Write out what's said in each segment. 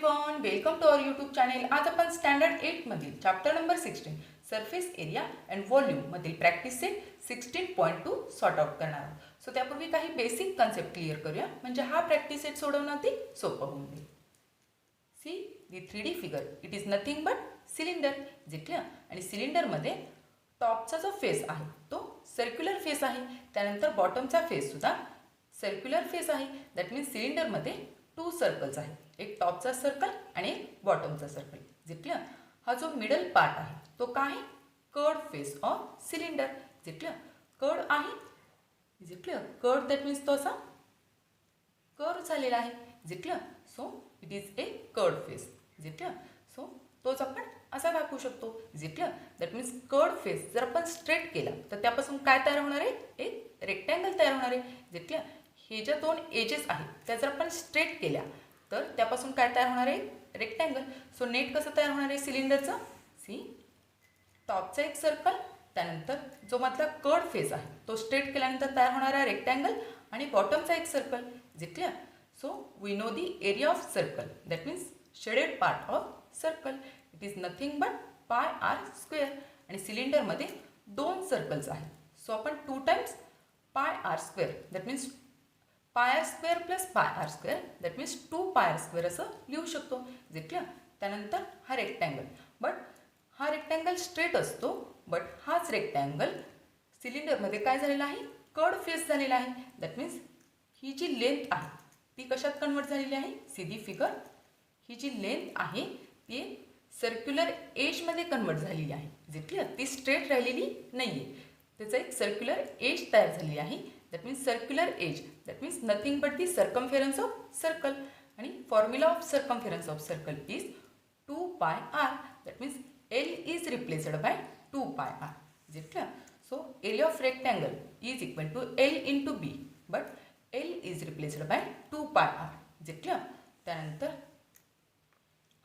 Everyone, welcome to our YouTube channel. आज आपण standard 8 मधील chapter number 16 surface area and volume मधील practice set 16.2 sort out करणार आहोत. सो त्यापूर्वी काही बेसिक कन्सेप्ट क्लिअर करूया, म्हणजे हा प्रॅक्टिस सेट सोडवणं अगदी सोपं होऊन जाईल. See the 3D figure, it is nothing but cylinder. जे क्लिअर, आणि सिलेंडरमध्ये टॉपचा जो फेस आहे तो सर्क्युलर फेस आहे, त्यानंतर बॉटमचा फेस सुद्धा सर्क्युलर फेस आहे. दॅट मीन्स सिलेंडरमध्ये 2 सर्कल्स आहेत, एक टॉपचा सर्कल आणि एक बॉटमचा सर्कल. जे क्लिअर, हा जो मिडल पार्ट आहे तो काय आहे, कर्ड फेस ऑफ सिलेंडर. जे क्लिअर, कर्ड आहे. जे क्लिअर, कर्ड दॅट मीन्स तो असा कर्व झालेला आहे. जे clear, so it is a curved face. जे क्लिअर, सो तोच आपण असा दाखवू शकतो. जे clear, that means curved face जर आपण स्ट्रेट केला तर त्यापासून काय तयार होणार आहे, एक रेक्टँगल तयार होणार आहे. जे क्लिअर, हे ज्या 2 एजेस आहेत त्या जर आपण स्ट्रेट केल्या तर त्यापासून काय तयार होणार आहे, रेक्टँगल. सो नेट कसं तयार होणार आहे सिलेंडरचं, सी टॉपचा एक सर्कल, त्यानंतर जो मधला कर्ड फेस आहे तो स्ट्रेट केल्यानंतर तयार होणारा रेक्टँगल आणि बॉटमचा एक सर्कल. जे clear, so we know the area of circle, that means shaded part of circle. It is nothing but pi r square. आणि सिलेंडरमध्ये 2 सर्कल्स आहेत, सो आपण 2 times pi r square, that means pi r square plus pi r square, that means 2 pi r square असं लिहू शकतो. जे clear, त्यानंतर हा रेक्टँगल, बट हा रेक्टँगल स्ट्रेट असतो, बट हाच रेक्टँगल सिलेंडरमध्ये काय झालेला आहे, कर्ड फेस झालेला आहे. दॅट मीन्स ही जी लेंथ आहे ती कशात कन्वर्ट झालेली आहे, सीधी फिगर, ही जी लेंथ आहे ती सर्क्युलर एजमध्ये कन्वर्ट झालेली आहे. जे क्लिअर, ती स्ट्रेट राहिलेली नाही आहे, त्याचं एक सर्क्युलर एज तयार झालेली आहे. That means circular edge, that means nothing but the circumference of circle. आणि formula of circumference of circle is 2 pi R. That means L is replaced by 2 pi R. जे clear, so area of rectangle is equal to L into B, but L is replaced by 2 pi R. जे clear, त्यानंतर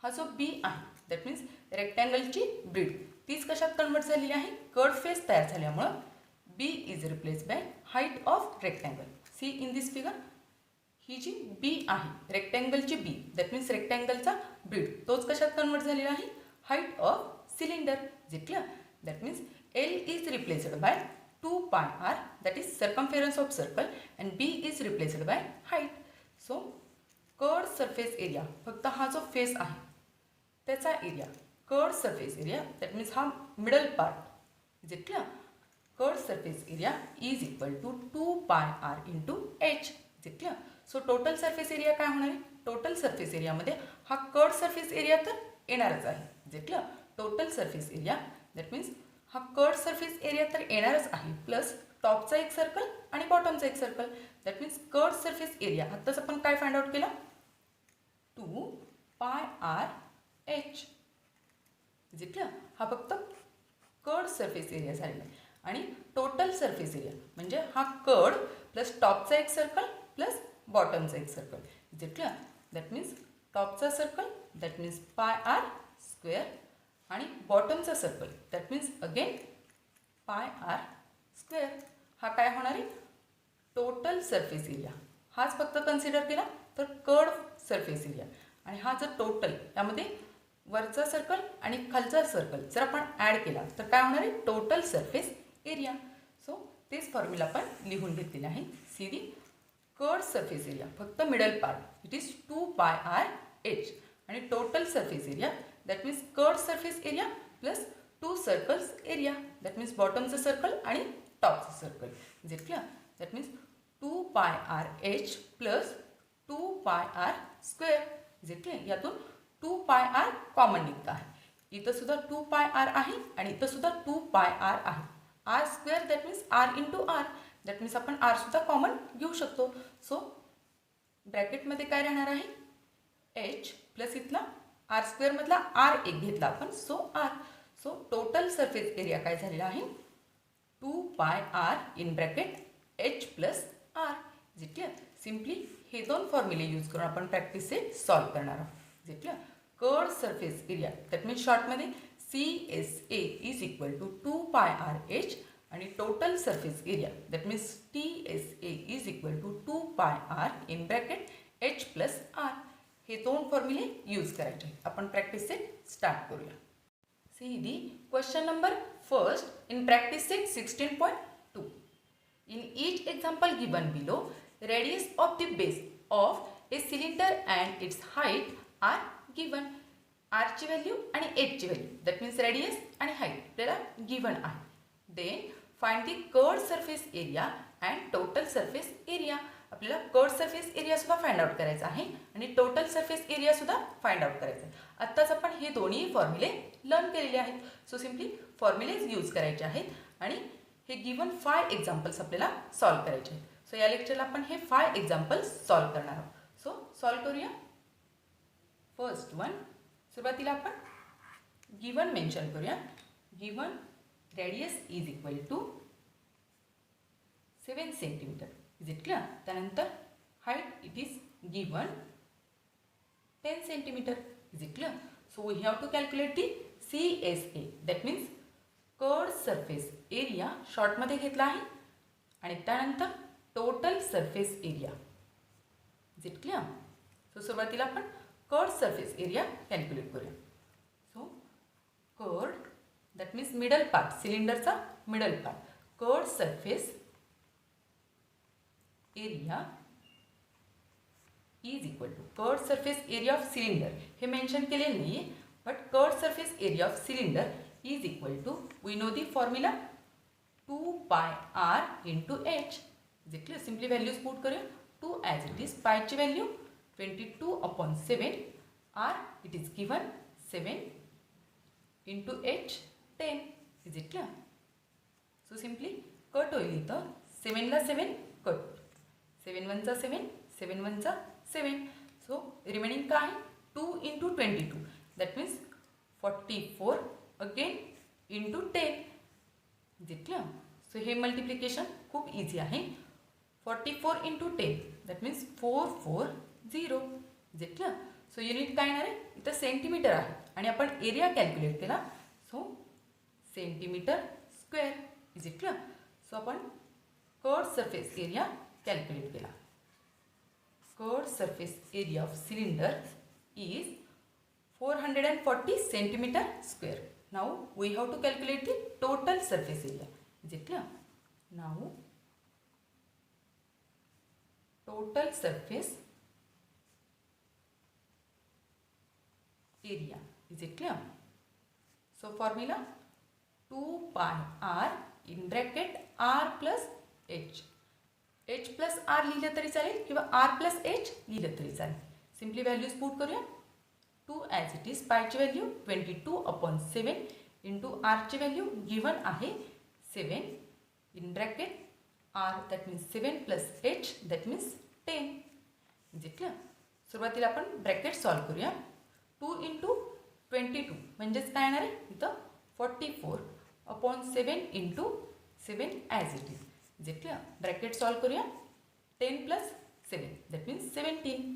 हा जो बी आहे that means रेक्टँगलची breed तीच कशात convert झालेली आहे, कर्ड फेस तयार झाल्यामुळं B is replace by height of rectangle. See in this figure, ही जी बी आहे रेक्टँगलची बी, दॅट मीन्स रेक्टँगलचा ब्रीड तोच कशात कन्वर्ट झालेला आहे, हाईट ऑफ सिलेंडर. जे clear, that means L is replaced by 2 pi R, that is circumference of circle, and B is replaced by height. So curved surface area, फक्त हा जो face आहे त्याचा area, curved surface area, that means हा middle part. जे clear, curved surface area is equal to 2 pi R into H. जे clear, so total surface area काय होणार आहे, टोटल सरफेस एरियामध्ये हा कर्ड सरफेस एरिया तर येणारच आहे. जे clear, total surface area that means हा कर्ड सरफेस एरिया तर येणारच आहे, प्लस टॉपचा एक सर्कल आणि बॉटमचा एक circle. That means curved surface area आत्ताच आपण काय फाइंड आउट केला, 2 पाय आर एच. जे क्लिअर, हा फक्त कर्ड सरफेस एरिया झालेला आहे. आणि टोटल सरफेस एरिया म्हणजे हा कर्ड प्लस टॉपचा एक सर्कल प्लस बॉटमचा एक सर्कल. जे क्लिअर, दॅट मीन्स टॉपचा circle that means pi r square आणि बॉटमचा circle that means again pi r square. हा काय होणार आहे, टोटल सरफेस एरिया. हाच फक्त कन्सिडर केला तर कर्ड सरफेस एरिया, आणि हा जर टोटल त्यामध्ये वरचा सर्कल आणि खालचा सर्कल जर आपण ॲड केला तर काय होणार आहे, टोटल सरफेस एरिया. सो तेच फॉर्म्युला आपण लिहून घेतलेले आहे. See the curved surface area, फक्त middle part, it is 2 pi r h, आणि total surface area that means curved surface area plus 2 circles area, that means बॉटमचं सर्कल आणि टॉपचं सर्कल. जे clear, that means 2 pi r H plus 2 pi r square. जे clear, यातून 2 pi R common निघत आहे. इथं सुद्धा 2 पाय आर आहे आणि इथं सुद्धा 2 पाय आर आहे. R square that means r into r, that means आपण आर सुद्धा कॉमन घेऊ शकतो. सो ब्रॅकेटमध्ये काय राहणार आहे, एच प्लस इथला आर स्क्वेअरमधला आर एक घेतला आपण, so r. So total surface area काय झालेला आहे, 2 pi r in bracket h plus r. जे क्लिअर, सिम्पली हे 2 फॉर्म्युले यूज करून आपण प्रॅक्टिस सेट सॉल्व करणार आहोत. जे clear, curved surface area that means शॉर्टमध्ये CSA is equal to 2 pi r h, आणि total surface area that means TSA is equal to 2 pi r in bracket h plus r. हे दोन फॉर्म्युले use करायचे आहेत. आपण प्रॅक्टिस सेट स्टार्ट करूया. See the question number first in practice set 16.2. In each example given below, radius of the base of a cylinder and its height are given. R ची value आणि H ची value, that means radius आणि height आपल्याला given आहे. Then find the curved surface area and total surface area. आपल्याला curved surface area सुद्धा find out करायचा आहे आणि टोटल सरफेस एरिया सुद्धा फाइंड आउट करायचा आहे. आत्ताच आपण हे दोन्ही फॉर्म्युले लर्न केलेले आहेत. सो सिम्पली फॉर्म्युलेज यूज करायचे आहेत आणि हे गिवन 5 एक्झाम्पल्स आपल्याला सॉल्व करायचे आहेत. सो या लेक्चरला आपण हे 5 एक्झाम्पल्स सॉल्व करणार आहोत. सो सॉल्व करूया. फर्स्ट वन, सुरुवातीला आपण गिवन मेन्शन करूया. Given radius is equal to 7 centimetre. Is it clear? त्यानंतर height it is given 10 centimetre. Is it clear? So we have to calculate the CSA, that means curved surface area शॉर्टमध्ये घेतला आहे आणि त्यानंतर total surface area. Is it clear? So सुरुवातीला आपण curved surface area calculate करूया. So curved that means middle part, सिलेंडरचा middle part, curved surface area is equal to curved surface area of cylinder. हे मेन्शन केलेलं नाही आहे, but curved surface area of cylinder is equal to, we know the formula 2 pi r into h. is it clear? Simply values put करूया. 2 as it is, pi ची value 22/7, r it is given 7 into h 10. is it clear? So simply cut होईल इथं 7 ला 7 cut, 7 1 चा 7, 7 1 चा 7. So remaining काय आहे 2 into 22, that means 44 again into 10. Is it clear? So हे मल्टिप्लिकेशन खूप इझी आहे. 44 into 10, that means 440. Is it clear? So unit काय येणार आहे? इथं सेंटीमीटर आहे आणि आपण एरिया कॅल्क्युलेट केला. So centimetre square. Is it clear? So आपण कर्व्ड सरफेस एरिया कॅल्क्युलेट केला. Curved surface area of cylinder is 440 centimeter square. Now we have to calculate the total surface area. Is it clear? Now total surface area. Is it clear? So formula 2 pi r in bracket r plus h. h plus r लिहिलं तरी चालेल किंवा r plus h लिहिलं तरी चालेल. Simply values put करूया. 2 as it is, pi ची value 22/7 into r ची व्हॅल्यू गिवन आहे 7 in bracket r, that means 7 plus h, that means 10. Is it clear? सुरुवातीला आपण ब्रॅकेट सॉल्व करूया. 2 इंटू 22 म्हणजेच काय येणार आहे इथं 44/7 into 7 as it is. Is it clear? Bracket solve करूया. 10 plus 7, that means 17.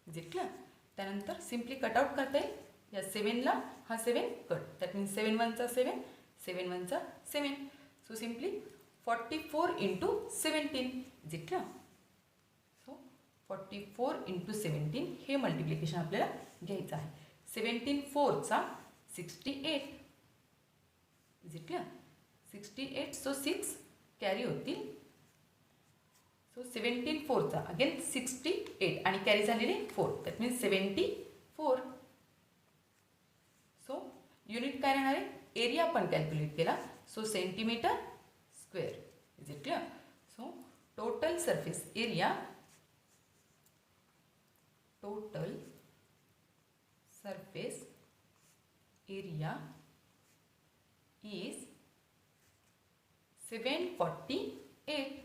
Is it clear? त्यानंतर सिम्पली कटआउट करता येईल. या 7ला हा 7 कट, दॅट मीन्स 7 1 चा 7, 7 1 चा 7. So simply 44 into 17. Is it clear? So 44 into 17 हे मल्टिप्लिकेशन आपल्याला घ्यायचं आहे. 17 4 चा 68. Is it clear? 68. So 6 carry होतील. सो 17 4 चा अगेन 68 आणि कॅरी झालेले 4, दॅट मीन्स 74. सो युनिट काय राहणार आहे? एरिया आपण कॅल्क्युलेट केला. So centimetre square. Is it clear? So total surface area, total surface area is 748.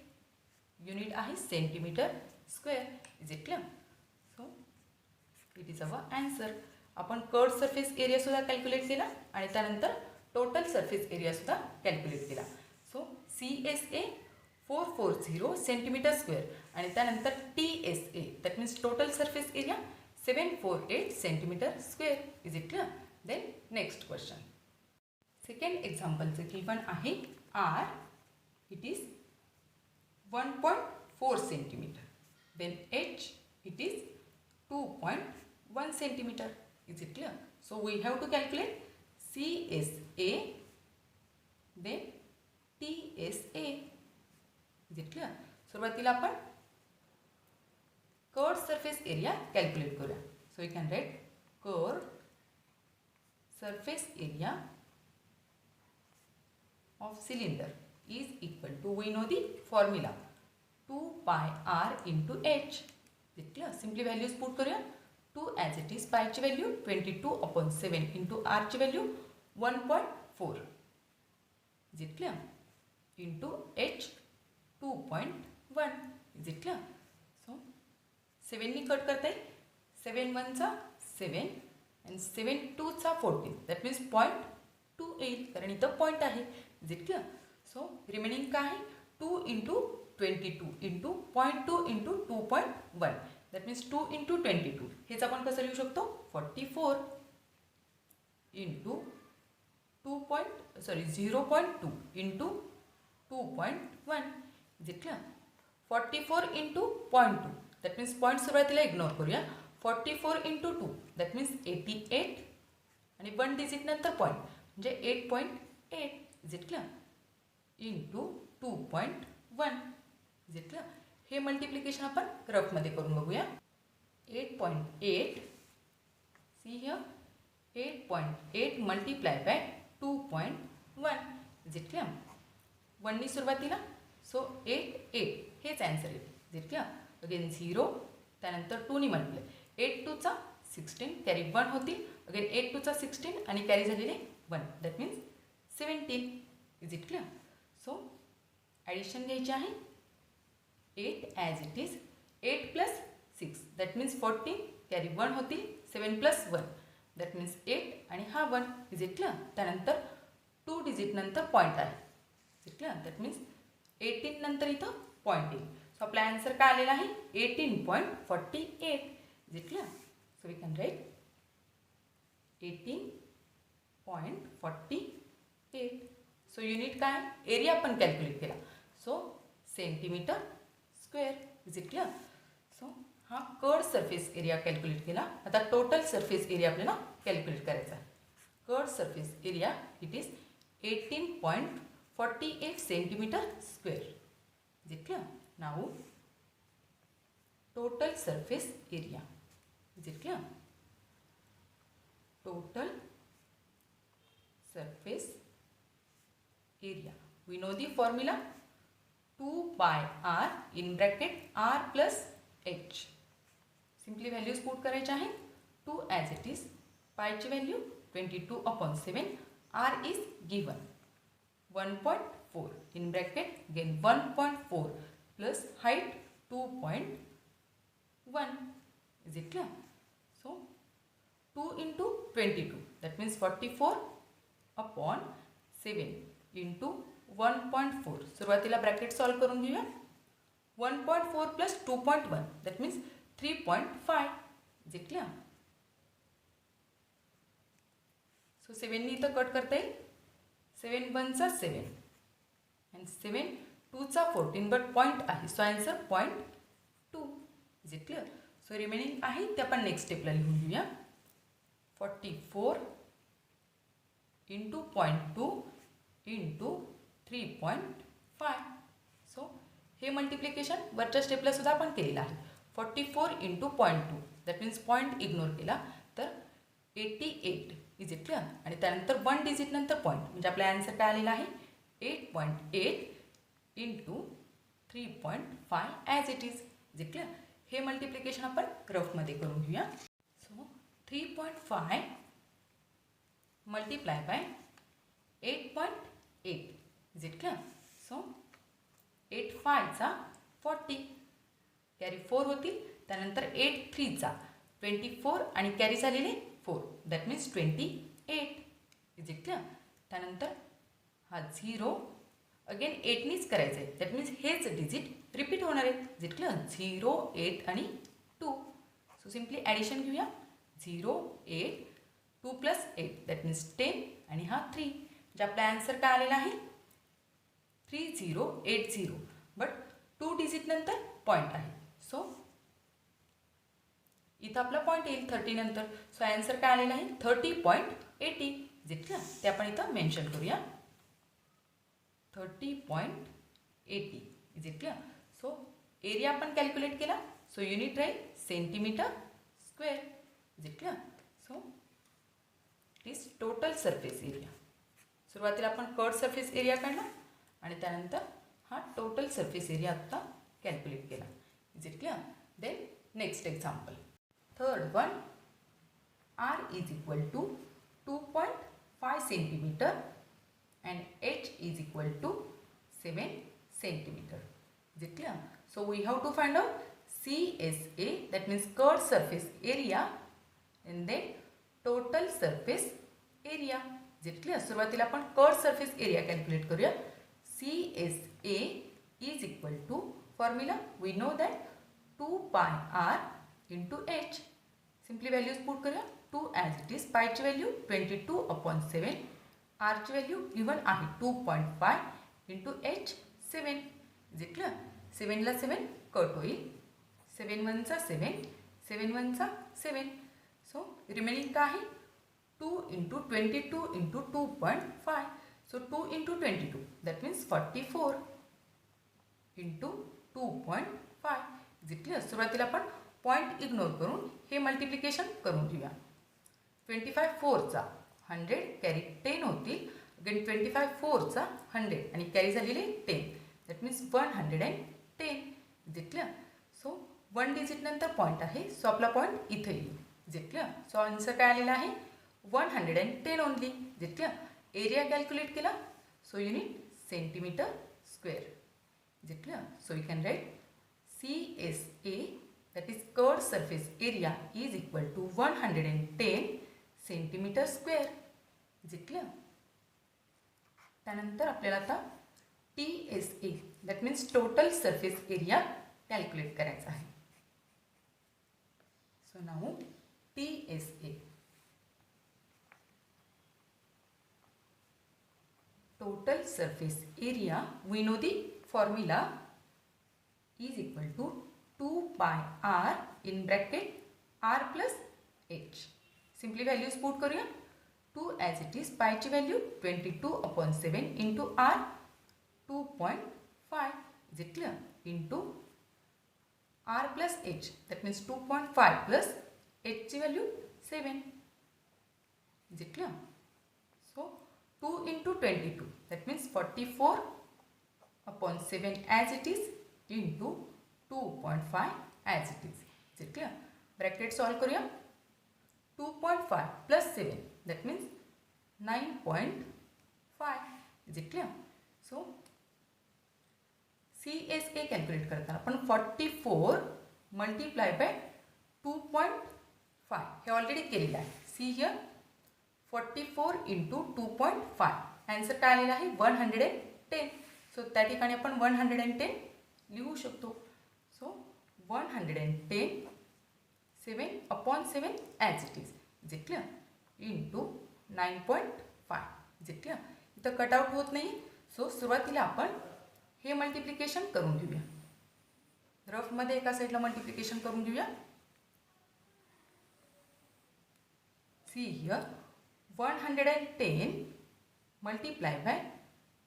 Unit आहे centimetre square. Is it clear? So it is our answer. आपण curved surface area सुद्धा calculate केला आणि त्यानंतर total surface area सुद्धा calculate केला. So CSA 440 centimetre square आणि त्यानंतर TSA, that means total surface area 748 centimetre square. Is it clear? Then next question. Second एक्झाम्पलचं given आहे R. It is 1.4 centimeter. Then H it is 1 centimeter. Is it clear? So we have to calculate CSA, then TSA. Is it clear? सुरुवातीला आपण curved surface area calculate करूया. So you can right curved surface area of cylinder is equal to, we know the formula, 2 pi r into h. Is it clear? Simply values put करूया. 2 as it is, pi ची value 22/7 into r ची value 1.4. Is it clear? Into h 2.1. Is it clear? So 7 नी cut करता है. 7 1 चा 7 and 7 2 चा 14. That means 0.28 कारण इथं पॉइंट आहे. Is it clear? So remaining काय आहे 2 into 22 into 0.2 into 2.1. That means 2 into 22. हेच आपण कसं लिहू शकतो 44 into 0.2 into 2.1. Is it clear? 44 into 0.2. That means point सुरुवातीला इग्नोर करूया. 44 into 2. That means 88 आणि 1 डिजिट नंतर पॉइंट म्हणजे 8.8. Is it clear? Into 2.1. Is it clear? हे मल्टिप्लिकेशन आपण रफमध्ये करून बघूया. 8.8. See here 8.8 multiply by 2.1. Is it clear? 1 नी सुरुवातीला. सो 8 हेच आन्सर आहे. Is it clear? अगेन 0 त्यानंतर 2 नी मल्टिप्लाय. 8 2 चा 16 कॅरी 1 होतील. अगेन 8 2 चा 16 आणि कॅरी झालेले 1. That means 17. Is it clear? So addition घ्यायची आहे. 8 as it is. 8 plus 6 that means 14 carry 1 होतील. 7 प्लस 1 दॅट मीन्स 8 आणि हा 1. Is it clear? त्यानंतर 2 डिजिट नंतर पॉईंट आहे. Is it clear? That means 18 नंतर इथं पॉईंट येईल. सो आपला आन्सर काय आलेला आहे 18.48. Is it clear? So we can write 18.48. So unit काय एरिया आपण कॅल्क्युलेट केला. So centimetre square. Is it clear? So हा कर्ड सरफेस एरिया कॅल्क्युलेट केला. आता टोटल सरफेस एरिया आपल्याला कॅल्क्युलेट करायचा आहे. Curved surface area it is 18.48 centimetre square. Is it clear? Now total surface area. Is it clear? Total surface area. We know the formula 2 pi r in bracket r plus h. Simply values put करायचे आहे. 2 as it is, pi ची value 22/7, r is given 1.4 in bracket again 1.4 plus height 2.1. Is it clear? So 2 into 22 that means 44/7 into 1.4. सुरुवातीला bracket solve करून घेऊया. 1.4 plus 2.1 that means 3.5. Is it clear? So 7 नी इथं cut करता येईल. 7 1 चा 7 and 7 2 चा 14 बट पॉईंट आहे. So answer 0.2. Is it clear? So remaining आहे ते आपण नेक्स्ट स्टेपला लिहून घेऊया. 44 into 0.2 into 3.5. सो हे मल्टिप्लिकेशन वरच्या स्टेपला सुद्धा आपण केलेलं आहे. 44 into 0.2 that means point ignore केला तर 88. Is it clear? आणि त्यानंतर 1 डिजिट नंतर पॉईंट म्हणजे आपला आन्सर काय आलेला आहे 8.8 into 3.5 as it is. Is it clear? हे मल्टिप्लिकेशन आपण रफमध्ये करून घेऊया. So 3.5 multiply by 8.8. Is it clear? So 8 5 चा 40 कॅरी 4 होतील. त्यानंतर 8 3 चा 24 आणि कॅरी झालेले 4 that means 28. Is it clear? त्यानंतर हा 0 अगेन 8 नीच करायचं आहे. दॅट मीन्स हेच डिजिट रिपीट होणार आहे. Is it clear? 0 8 आणि 2. सो सिम्पली ॲडिशन घेऊया. 0 8 2 प्लस 8 दॅट मीन्स 10 आणि हा 3. जे आपला आन्सर काय आलेला आहे 3080. बट 2 डिजिट नंतर पॉईंट आहे. सो इथं आपला पॉईंट येईल 30 नंतर. सो ॲन्सर काय आलेला आहे 30.80. जितकं ते आपण इथं मेन्शन करूया 30.80 is it clear. So area आपण कॅल्क्युलेट केला. सो युनिट राहील centimetre square is it clear. So it is total surface area. सुरुवातीला आपण कर्ड सरफेस एरिया काढला आणि त्यानंतर हा टोटल सरफेस एरिया आत्ता कॅल्क्युलेट केला is it clear. Then next example, third one, R is equal to 2.5 centimeter and H is equal to 7 centimeter. Is it clear? So we have to find out CSA, that means curved surface area, and then total surface area. Is it clear? सुरुवातीला आपण curved surface area calculate करूया. CSA is equal to formula we know that 2 pi R into H. Simply values put करूया. 2 as it is, pi ची value 22/7, R ची value given आहे 2.5 into H 7. Is it clear. 7 ला 7 cut होईल. 7 1 चा 7, 7 1 चा 7. So remaining काय आहे 2 into 22 into 2.5. So 2 into 22, that means 44 into 2.5. Is it clear. सुरुवातीला आपण पॉईंट इग्नोर करून हे मल्टिप्लिकेशन करून घेऊया. 25 4चा 100 कॅरी 10 होतील. अगेन 25 4चा 100 आणि कॅरी झालेले 10, that means 110. Is it clear. So 1 digit नंतर पॉईंट आहे. सो आपला पॉईंट इथं येईल. Is it clear. So answer काय आलेला आहे 110 only. Is it clear. Area calculate केला. So unit centimetre square. Is it clear. So you can write CSA, that is curved surface area, is equal to 110 centimeter square. Is it clear? त्यानंतर आपल्याला आता TSA, that means total surface area, calculate करायचा आहे. So now TSA, total surface area, we know the formula is equal to 2 pi R in bracket R plus H. Simply values put करूया. 2 as it is, pi ची value 22/7 into R 2.5. Is it clear? Into R plus H, that means 2.5 plus H ची value 7. Is it clear? So 2 into 22, that means 44/7 as it is into 2.5 as it is. Is it clear? Bracket solve करूया. 2.5 plus 7, that means 9.5. Is it clear? So CSA calculate करताना आपण 44 multiply by 2.5 हे already केलेलं आहे. See here 44 into 2.5. Answer काय आलेला आहे 110. So त्या ठिकाणी आपण 110 लिहू शकतो. So 110 7/7 as it is. Is it clear. Into 9.5. Is it clear. इथं कटआउट होत नाही. सो सुरुवातीला आपण हे मल्टिप्लिकेशन करून घेऊया. रफमध्ये एका साईडला मल्टिप्लिकेशन करून घेऊया. See here 110 multiply by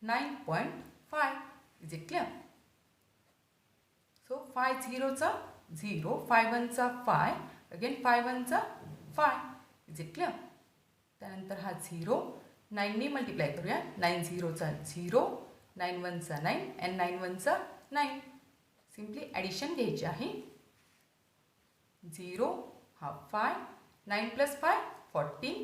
9.5. Is it clear. So 5 0चा 0, 5 1चा 5, again 5 1चा 5. Is it clear. त्यानंतर हा 0 9ने मल्टिप्लाय करूया. 9 0चा 0, 9 1चा 9 अँड 9 1चा 9. सिम्पली ॲडिशन घ्यायची आहे. 0 हा 5, 9 + 5 14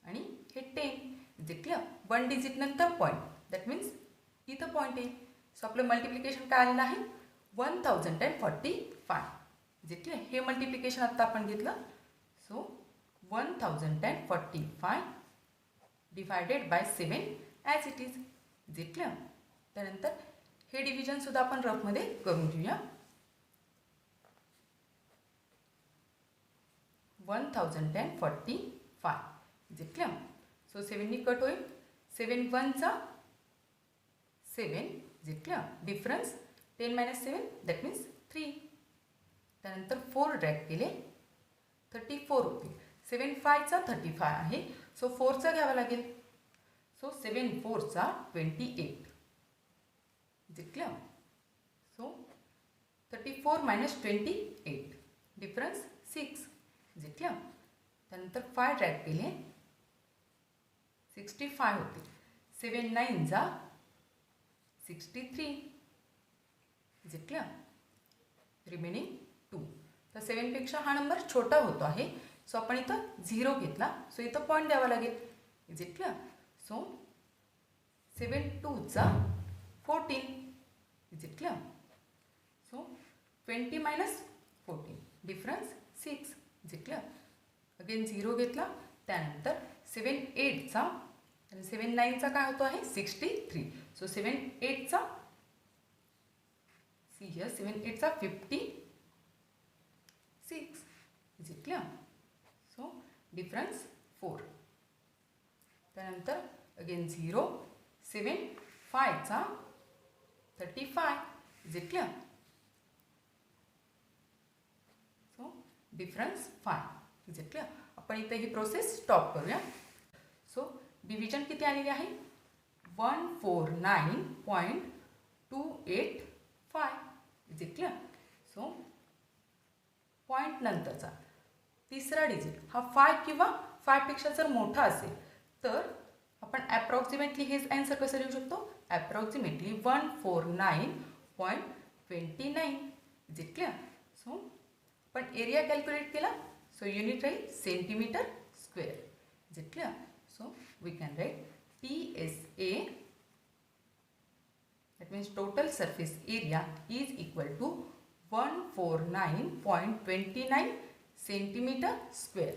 आणि हे 10. Is it clear. 1 डिजिट नंतर पॉईंट, दॅट मीन्स इथं पॉईंट आहे. सो आपलं मल्टिप्लिकेशन काय आलेलं आहे 1045. Is it clear. हे मल्टिप्लिकेशन आत्ता आपण घेतलं. So 1045 divided by 7 as it is. Is it clear. त्यानंतर हे डिव्हिजनसुद्धा आपण रफमध्ये करून घेऊया. 1045. Is it clear. सो 7नी कट होईल. 7 1चा 7. Is it clear. Difference 10 - 7, that means 3. त्यानंतर 4 ड्रॅग केले 34 होते. 7 5चा 35 आहे. सो 4चा घ्यावा लागेल. So 7 4चा 28. Is it clear? So 34 minus 28 difference 6. Is it clear? त्यानंतर 5 ड्रॅग केले 65 होते. 7 9चा 63. Is it clear? रिमेनिंग 2. तर 7पेक्षा हा नंबर छोटा होतो आहे. सो आपण इथं 0 घेतला. सो इथं पॉईंट द्यावा लागेल. Is it clear? So 7 2चा 14. Is it clear? So 20 minus 14 difference 6. Is it clear? Again 0 घेतला. त्यानंतर 7 8चा आणि 7 9चा काय होतो आहे 63. सो 7 8चा सी हियर 7 8चा 56. Is it clear? So difference 4. त्यानंतर अगेन 0 7 5चा 35. Is it clear? So difference 5. Is it clear? आपण इथे ही प्रोसेस स्टॉप करूया. सो डिव्हिजन किती आलेली आहे 149.285. Is it clear? So point नंतरचा तिसरा डिजिट हा 5 किंवा 5पेक्षा जर मोठा असेल तर आपण ॲप्रॉक्सिमेटली हेच आन्सर कसं लिहू शकतो approximately 149.29. Is it clear? So आपण एरिया कॅल्क्युलेट केला. सो युनिट राहील centimetre square. Is it clear? So we can write TSA that means total surface area is equal to 149.29 centimetre square.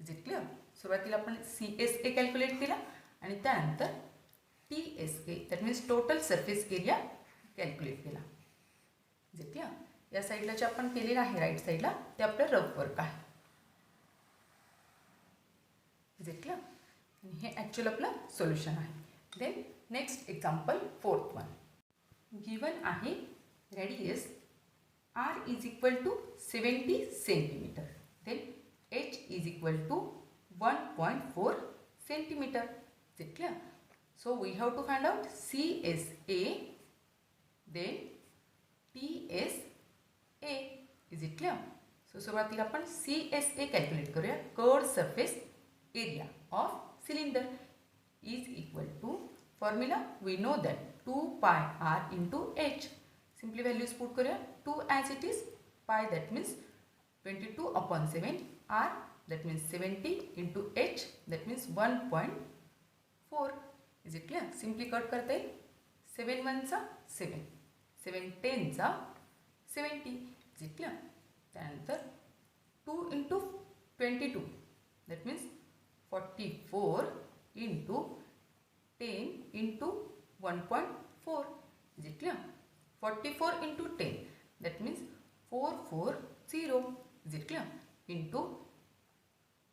Is it clear? सुरुवातीला आपण CSA calculate केला आणि त्यानंतर TSA that means total surface area calculate केला. Is it clear? या साईडला जे आपण केलेलं आहे राईट साईडला ते आपलं रफ वर्क आहे. Is it clear? हे ॲक्च्युअल आपलं सोल्युशन आहे. Then next example 4th one. Given आहे radius R is equal to 70 centimetre. Then H is equal to 1.4 centimetre. Is it clear? So we have to find out CSA then TSA. Is it clear? So सुरुवातीला आपण CSA calculate करूया. Curved surface area of cylinder is equal to formula we know that 2 pi r into h. Simply values put करूया. 2 as it is, pi that means 22 upon 7, r that means 70 into h that means 1.4. Is it clear? Simply cut करता येईल. 7 1चा 7, 7 10चा 70. Is it clear? त्यानंतर 2 into 22 that means 44 into 10 into 1.4. Is it clear? 44 into 10 that means 440. Is it clear? Into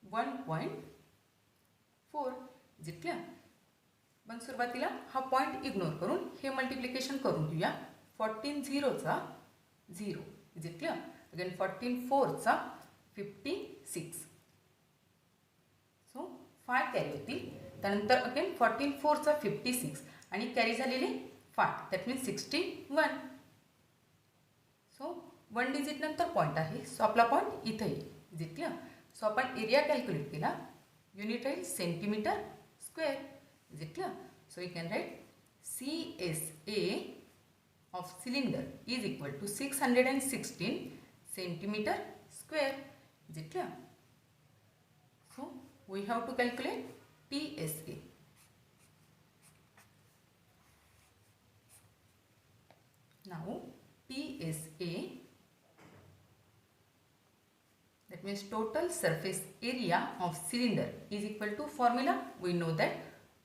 1.4. Is it clear? पण सुरुवातीला हा point ignore करून हे मल्टिप्लिकेशन करून घेऊया. 14 0चा 0. Is it clear? Again 14 4चा 56. So 5 carry होतील. त्यानंतर अगेन 14 4चा 56 आणि कॅरी झालेले 5 दॅट मीन्स 61. सो 1 डिजिट नंतर पॉईंट आहे. सो आपला पॉईंट इथे येईल. Is it clear? सो आपण एरिया कॅल्क्युलेट केला. युनिट राहील centimetre square. Is it clear? So you can write CSA of cylinder is equal to 616 centimeter square. Is it clear? So we have to calculate TSA. Now TSA that means total surface area of cylinder is equal to formula we know that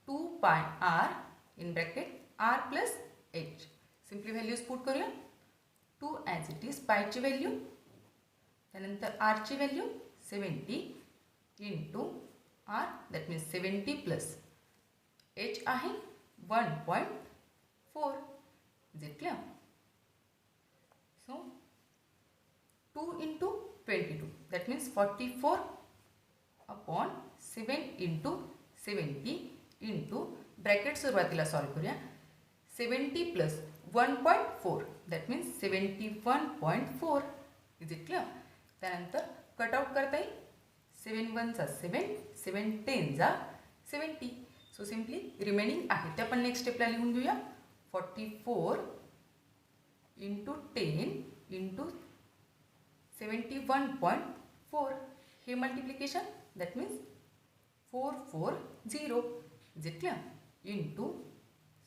2 pi r in bracket r plus h. Simply values put करूया. 2 as it is, pi ची value त्यानंतर r ची value 70 into r that means 70 plus h आहे 1.4. Is it clear? So 2 2 into 22, that means 44 upon 7 into 70 into bracket सुरुवातीला solve करूया 70 plus 1.4, that means 71.4. Is it clear? त्यानंतर cutout करता येईल 7 1 जा 7, 7 10 जा 70. सो सिम्पली रिमेनिंग आहे ते आपण नेक्स्ट स्टेपला लिहून घेऊया 44 इंटू 10 इंटू 71.4. हे multiplication, that means 440. Is it clear? Into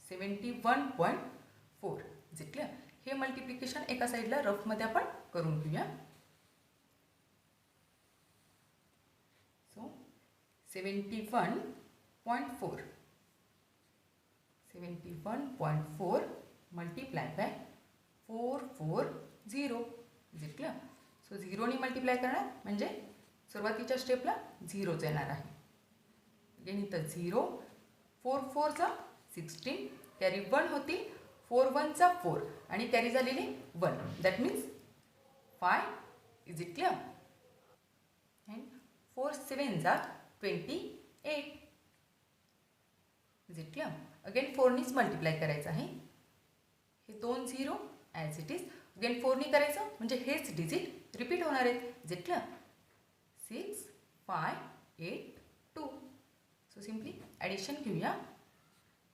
71.4. Is it clear? हे मल्टिप्लिकेशन एका साईडला रफमध्ये आपण करून घेऊया. So 71.4 multiply by 440. Is it clear? So 0ने मल्टिप्लाय करणार म्हणजे सुरुवातीच्या स्टेपला 0च येणार आहे. अगेन इथं 0, 4 4 चा 16, कॅरी 1 होतील, 4 1 चा 4 आणि कॅरी झालेले 1, that means 5. Is it clear? And 4 7 जा 28. Is it clear? अगेन 4नीच मल्टिप्लाय करायचं आहे. हे 2 0 ॲज इट इज. अगेन 4नी करायचं म्हणजे हेच डिजिट रिपीट होणार आहेत. Is it clear? 6 5 8 2. So simply addition घेऊया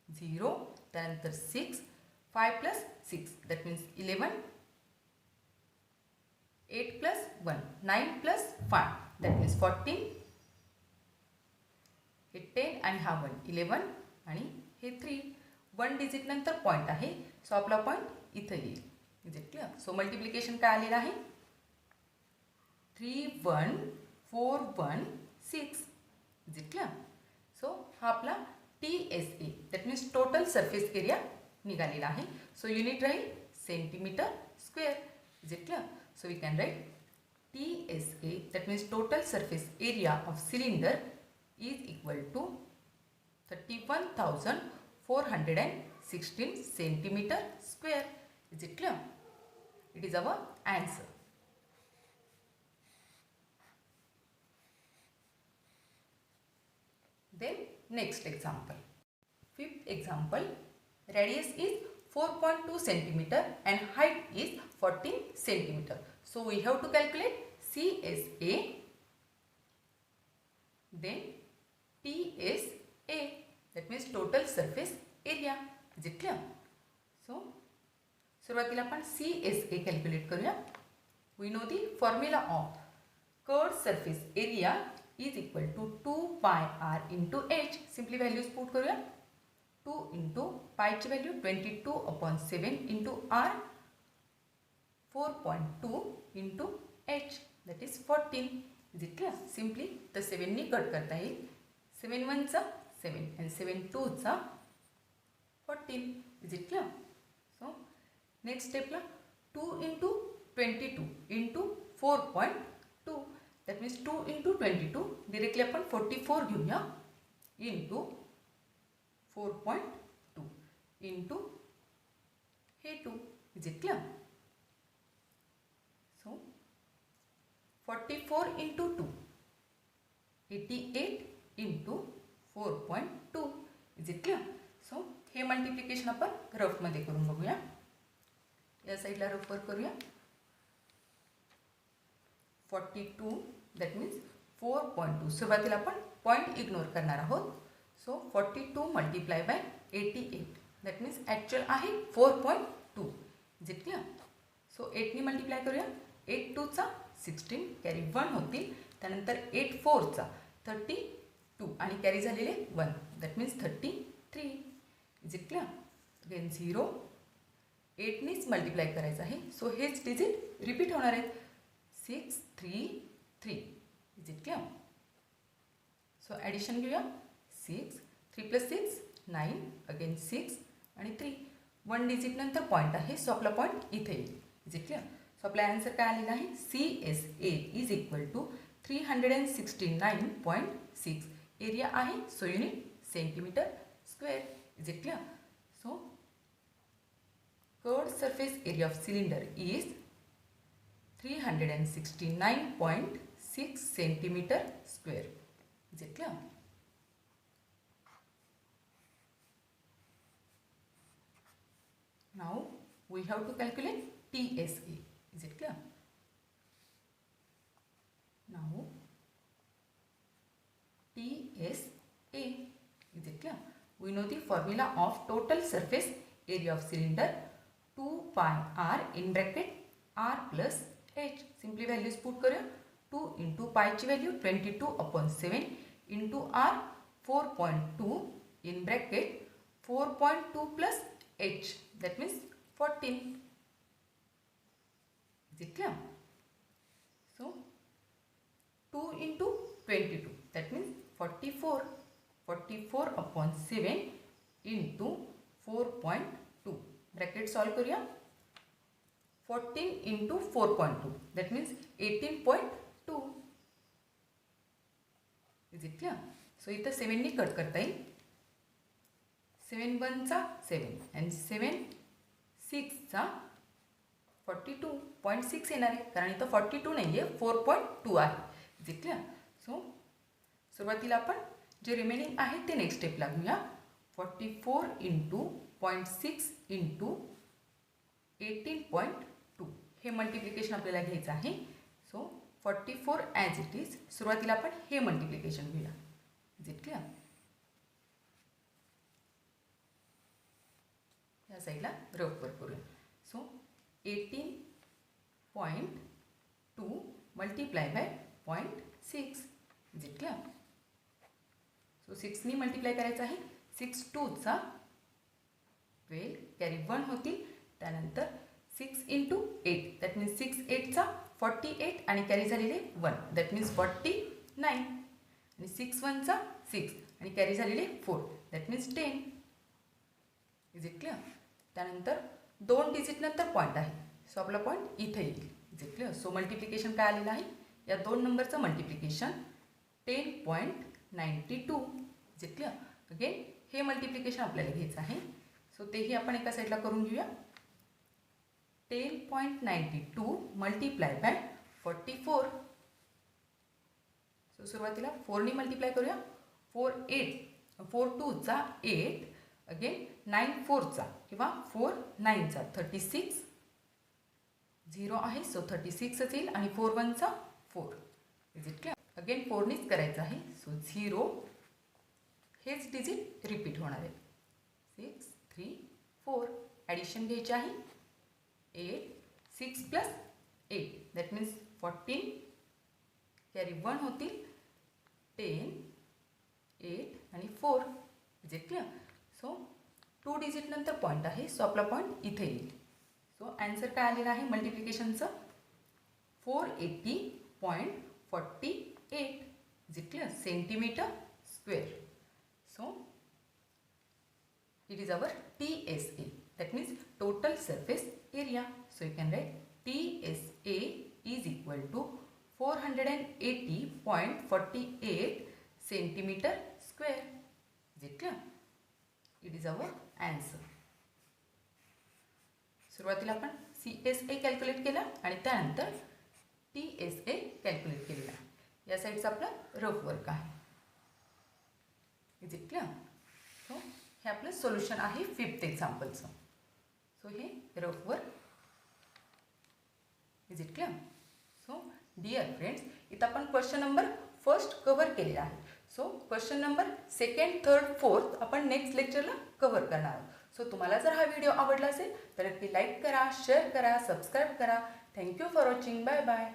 0, त्यानंतर 6, 5 plus 6, that means 11, 8 plus 1, 9 plus 5, that means 14. हे 10 आणि हा 1 11 आणि हे 3. 1 डिजिट नंतर पॉईंट आहे, सो आपला पॉईंट इथं येईल. Is it clear? So multiplication काय आलेलं आहे 3 1 4 1 6. Is it clear? सो हा आपला TSA, that means total surface area निघालेला आहे. सो युनिट राहील centimetre square. Is it clear? So we can write TSA, that means total surface area of cylinder is equal to 31,416 centimetre square. Is it clear? It is our answer. Then next example. Fifth example, radius is 4.2 centimeter and height is 14 centimeter. So we have to calculate CSA, then TSA, that means total surface area. Is it clear? So सुरुवातीला आपण CSA calculate करूया. We know the formula of curved surface area is equal to 2 pi r into h. Simply values put करूया. 2 into pi ची value 22 upon 7 into r, 4.2 into h, that is 14. Is it clear? Simply the 7 नी cut करता येईल. 7 1 चा 7 and 7 2 चा 14. Is it clear? So next step ला 2 into 22 into 4.2. That means 2 into 22, directly आपण 44 घेऊया into 4.2 into हे 2. Is it clear? So 44 into 2, 88 into 4.2. Is it clear? So हे मल्टिप्लिकेशन आपण रफमध्ये करून बघूया. या साईडला रफवर करूया. 42, दॅट मीन्स 4.2. सुरुवातीला आपण पॉईंट इग्नोर करणार आहोत. So 42 multiply by 88, that means actual आहे 4.2. Is it clear? सो 8नी मल्टिप्लाय करूया. 8 2 चा 16, कॅरी 1 होतील, त्यानंतर 8 4 चा 32 आणि कॅरी झालेले 1, that means 33. Is it clear? Again 0, 8नीच मल्टिप्लाय करायचं आहे, सो हेच डिजिट रिपीट होणार आहेत. 6 3 3. Is it clear? So addition घेऊया. 6 3 प्लस 6 9, अगेन 6 आणि 3. 1 डिजिट नंतर पॉईंट आहे, सो आपला पॉईंट इथे येईल. Is it clear? सो आपला आन्सर काय आलेला आहे CSA is equal to 369.6. Area आहे, so unit centimetre square. Is it clear? So curved surface area of cylinder is 369.6 centimeter square. Is it clear? Now we have to calculate TSA. Is it clear? Now TSA. Is it clear? We know the formula of total surface area of cylinder 2 pi r in bracket r plus h. Simply values put करूया. 2 into pi ची value 22/7 into r 4.2 in bracket 4.2 plus h, that means 14. Is it clear? So 2 into 22, that means 44. 44/7 into 4.2. Bracket solve करूया. 14 into 4.2, that means 18.2. Is it clear? So इथं 7 नी cut करता येईल. 7 1 चा 7 and 7 6 चा 42.6 येणार आहे, कारण इथं 42 नाही आहे, 4.2 आहे. Is it clear? So सुरुवातीला आपण जे रिमेनिंग आहे ते नेक्स्ट स्टेपला घेऊया. 44 into 0.6 into 18.2 हे मल्टिप्लिकेशन आपल्याला घ्यायचं आहे. So 44 as it is. सुरुवातीला आपण हे मल्टिप्लिकेशन घेऊया. Is it clear? या साईडला रफ वर्क करूया. So 18.2 multiply by 0.6. Is it clear? So 6 नी मल्टिप्लाय करायचं आहे. 6 2 चा 12 कॅरी 1 होतील. त्यानंतर 6 into 8, दॅट मीन्स 6 8 चा 48 आणि कॅरी झालेले 1, दॅट मीन्स 49. आणि 6 1 चा 6 आणि कॅरी झालेले 4, that means 10. Is it clear? त्यानंतर 2 डिजिट नंतर पॉईंट आहे, सो आपला पॉईंट इथे येईल. Is it clear? So multiplication काय आलेलं आहे, या 2 नंबरचं multiplication 10.92. Is it clear? Again हे मल्टिप्लिकेशन आपल्याला घ्यायचं आहे. सो तेही आपण एका साईडला करून घेऊया. 10.92 मल्टिप्लाय बाय 44. सो सुरुवातीला 4 नी मल्टिप्लाय करूया. 4 2 चा 8, अगेन 9 4 चा किंवा 4 9 चा 36. 0 आहे, सो 36 येईल आणि 4 1 चा 4. Is it clear? अगेन 4 नीच करायचं आहे. सो 0 हेच डिजिट रिपीट होणार आहे. 6 3 4 ॲडिशन घ्यायची आहे. 8 6 प्लस 8, दॅट मीन्स 14 कॅरी 1 होतील. 10 8 आणि 4. Is it clear? So 2 digit नंतर पॉईंट आहे, सो आपला पॉईंट इथे येईल. सो ॲन्सर काय आलेलं आहे मल्टिप्लिकेशनचं, 480.48. Is it clear? Centimetre square. So it is our TSA, that means total surface area. So you can write TSA is equal to 480.48 centimeter square. Is it clear? It is our answer. सुरुवातीला आपण CSA calculate केला आणि त्यानंतर TSA calculate केलेला. या साईडचा आपला rough work आहे. Is it clear? सो हे आपलं सोल्युशन आहे 5th एक्झाम्पलचं. सो हे rough work. Is it clear? So dear friends, इथं आपण क्वेश्चन नंबर फर्स्ट कव्हर केलेला आहे. So question number 2nd 3rd 4th आपण नेक्स्ट लेक्चरला कव्हर करणार आहोत. सो तुम्हाला जर हा व्हिडिओ आवडला असेल तर नक्की लाईक करा, शेअर करा, सबस्क्राईब करा. Thank you for watching. Bye bye.